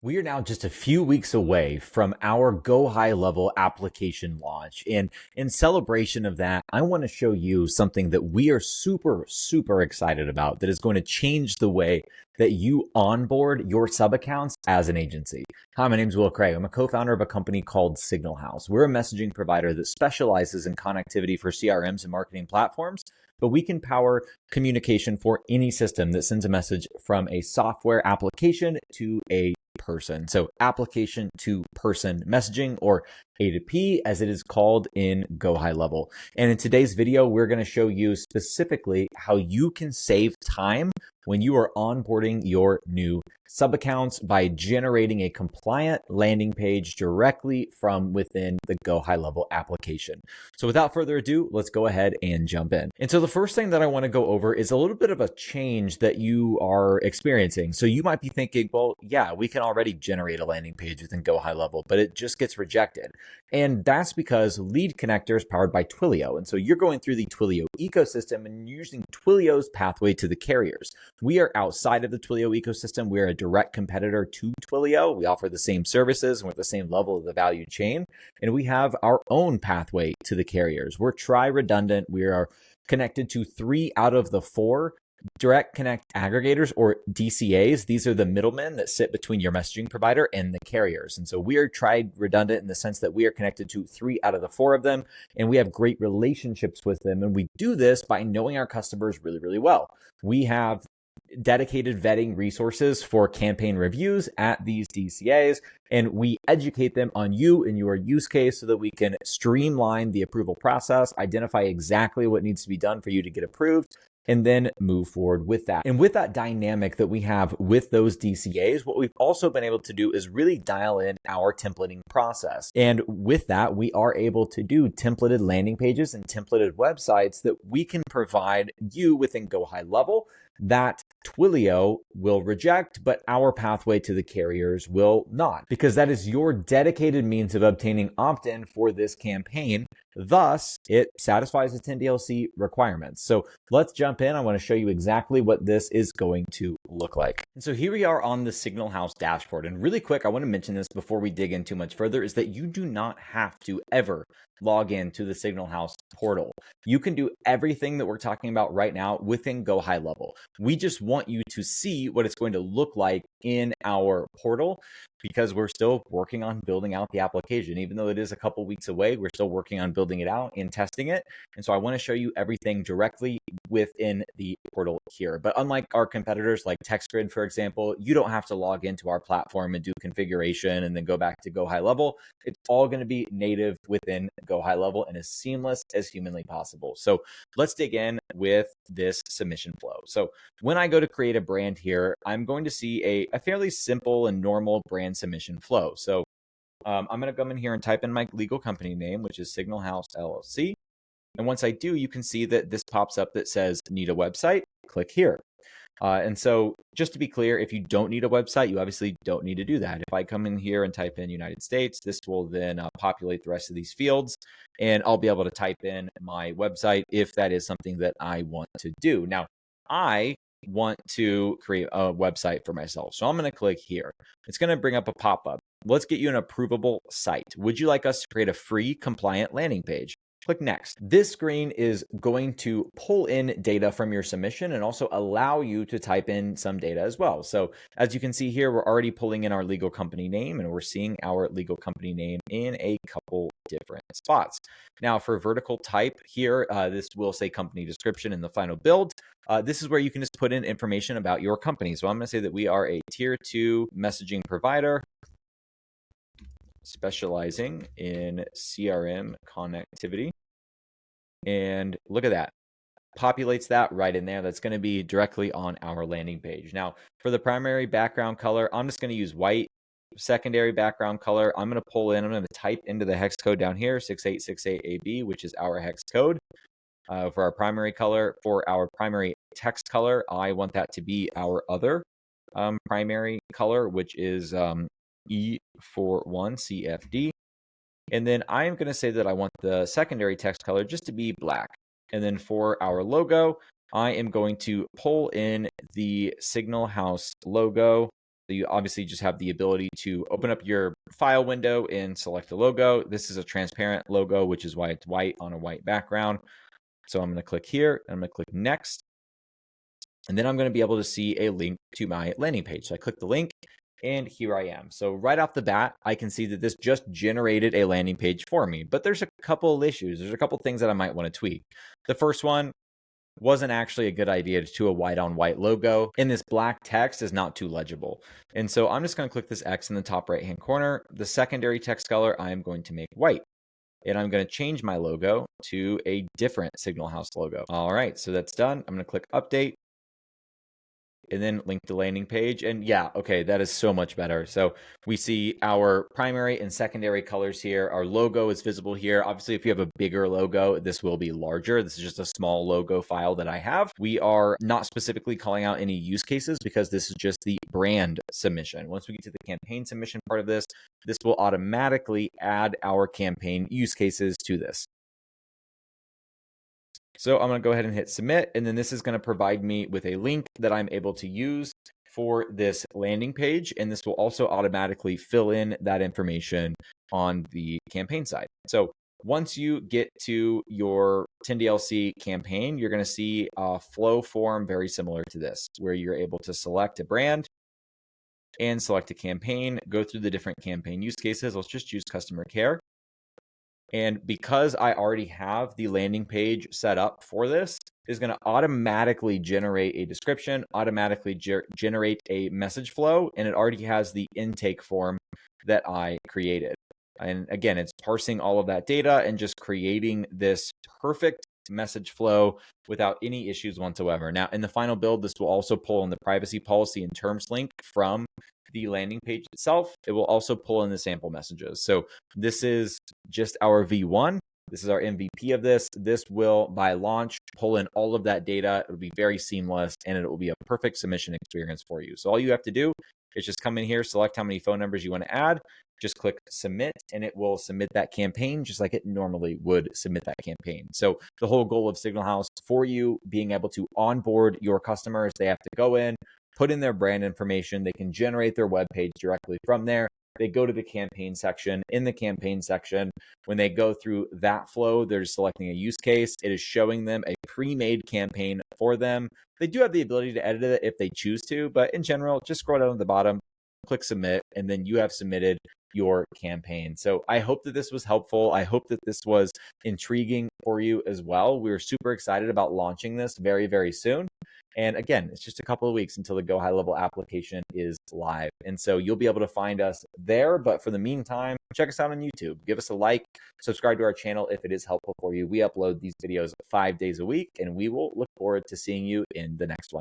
We are now just a few weeks away from our GoHighLevel application launch. And in celebration of that, I want to show you something that we are super excited about that is going to change the way that you onboard your sub accounts as an agency. Hi, my name is Will Craig. I'm a co-founder of a company called Signal House. We're a messaging provider that specializes in connectivity for CRMs and marketing platforms, but we can power communication for any system that sends a message from a software application to a person. So application to person messaging, or A2P as it is called in GoHighLevel. And in today's video, we're going to show you specifically how you can save time when you are onboarding your new sub accounts by generating a compliant landing page directly from within the GoHighLevel application. So without further ado, let's go ahead and jump in. And so the first thing that I want to go over is a little bit of a change that you are experiencing. So you might be thinking, well, yeah, we can already generate a landing page within GoHighLevel, but it just gets rejected. And that's because Lead Connector is powered by Twilio. And so you're going through the Twilio ecosystem and using Twilio's pathway to the carriers. We are outside of the Twilio ecosystem. We're a direct competitor to Twilio. We offer the same services and we're at the same level of the value chain. And we have our own pathway to the carriers. We're tri-redundant. We are connected to 3 out of the 4 direct connect aggregators, or DCAs. These are the middlemen that sit between your messaging provider and the carriers. And so we are tri-redundant in the sense that we are connected to 3 out of the 4 of them, and we have great relationships with them. And we do this by knowing our customers really well. We have dedicated vetting resources for campaign reviews at these DCAs, and we educate them on you and your use case so that we can streamline the approval process, identify exactly what needs to be done for you to get approved, and then move forward with that. And with that dynamic that we have with those DCAs, what we've also been able to do is really dial in our templating process. And with that, we are able to do templated landing pages and templated websites that we can provide you within GoHighLevel that Twilio will reject, but our pathway to the carriers will not, because that is your dedicated means of obtaining opt-in for this campaign. Thus, it satisfies the 10DLC requirements. So let's jump in. I want to show you exactly what this is going to look like. And so here we are on the Signal House dashboard. And really quick, I want to mention this before we dig in too much further, is that you do not have to ever log in to the Signal House portal. You can do everything that we're talking about right now within GoHighLevel. We just want you to see what it's going to look like in our portal, because we're still working on building out the application. Even though it is a couple weeks away, we're still working on building it out and testing it. And so I want to show you everything directly within the portal here. But unlike our competitors like TextGrid, for example, you don't have to log into our platform and do configuration and then go back to GoHighLevel. It's all going to be native within GoHighLevel and as seamless as humanly possible. So let's dig in with this submission flow. So when I go to create a brand here, I'm going to see a fairly simple and normal brand submission flow. So I'm going to come in here and type in my legal company name, which is Signal House LLC. And once I do, you can see that this pops up that says need a website. Click here. And so just to be clear, if you don't need a website, you obviously don't need to do that. If I come in here and type in United States, this will then populate the rest of these fields, and I'll be able to type in my website if that is something that I want to do. Now, I want to create a website for myself. So I'm going to click here. It's going to bring up a pop-up. Let's get you an approvable site. Would you like us to create a free compliant landing page? Click next. This screen is going to pull in data from your submission and also allow you to type in some data as well. So as you can see here, we're already pulling in our legal company name, and we're seeing our legal company name in a couple different spots. Now for vertical type here, this will say company description in the final build. This is where you can just put in information about your company. So I'm going to say that we are a tier 2 messaging provider specializing in CRM connectivity. And look at that. Populates that right in there. That's going to be directly on our landing page. Now, for the primary background color, I'm just going to use white. Secondary background color, I'm going to pull in, I'm going to type into the hex code down here, 6868AB, which is our hex code. For our primary color, for our primary text color, I want that to be our other primary color, which is E41CFD. And then I am going to say that I want the secondary text color just to be black. And then for our logo, I am going to pull in the Signal House logo So you obviously just have the ability to open up your file window and select a logo. This is a transparent logo, which is why it's white on a white background. So I'm going to click here, and I'm going to click next. And then I'm going to be able to see a link to my landing page. So I click the link, and here I am. So right off the bat, I can see that this just generated a landing page for me. But there's a couple of issues. There's a couple of things that I might want to tweak. The first one wasn't actually a good idea to a white on white logo, and this black text is not too legible. And so I'm just going to click this X in the top right hand corner. The secondary text color I am going to make white, and I'm going to change my logo to a different Signal House logo. All right, so that's done. I'm going to click update, and then link the landing page. And yeah, okay, that is so much better. So we see our primary and secondary colors here. Our logo is visible here. Obviously, if you have a bigger logo, this will be larger. This is just a small logo file that I have. We are not specifically calling out any use cases because this is just the brand submission. Once we get to the campaign submission part of this, this will automatically add our campaign use cases to this. So I'm going to go ahead and hit submit, and then this is going to provide me with a link that I'm able to use for this landing page, and this will also automatically fill in that information on the campaign side. So once you get to your 10DLC campaign, you're going to see a flow form very similar to this, where you're able to select a brand and select a campaign, go through the different campaign use cases. Let's just choose customer care. And because I already have the landing page set up for this, is going to automatically generate a description, automatically generate a message flow, and it already has the intake form that I created. And again, it's parsing all of that data and just creating this perfect message flow without any issues whatsoever. Now, in the final build, this will also pull in the privacy policy and terms link from the landing page itself. It will also pull in the sample messages. So this is just our V1. This is our MVP of this. This will, by launch, pull in all of that data. It'll be very seamless, and it will be a perfect submission experience for you. So all you have to do is just come in here, select how many phone numbers you want to add, just click submit, and it will submit that campaign just like it normally would submit that campaign. So the whole goal of Signal House for you being able to onboard your customers, they have to go in, put in their brand information, they can generate their web page directly from there. They go to the campaign section. In the campaign section, when they go through that flow, they're just selecting a use case. It is showing them a pre-made campaign for them. They do have the ability to edit it if they choose to, but in general, just scroll down to the bottom, click submit, and then you have submitted your campaign. So I hope that this was helpful. I hope that this was intriguing for you as well. We're super excited about launching this very, very soon. And again, it's just a couple of weeks until the GoHighLevel application is live. And so you'll be able to find us there. But for the meantime, check us out on YouTube. Give us a like, subscribe to our channel if it is helpful for you. We upload these videos 5 days a week, and we will look forward to seeing you in the next one.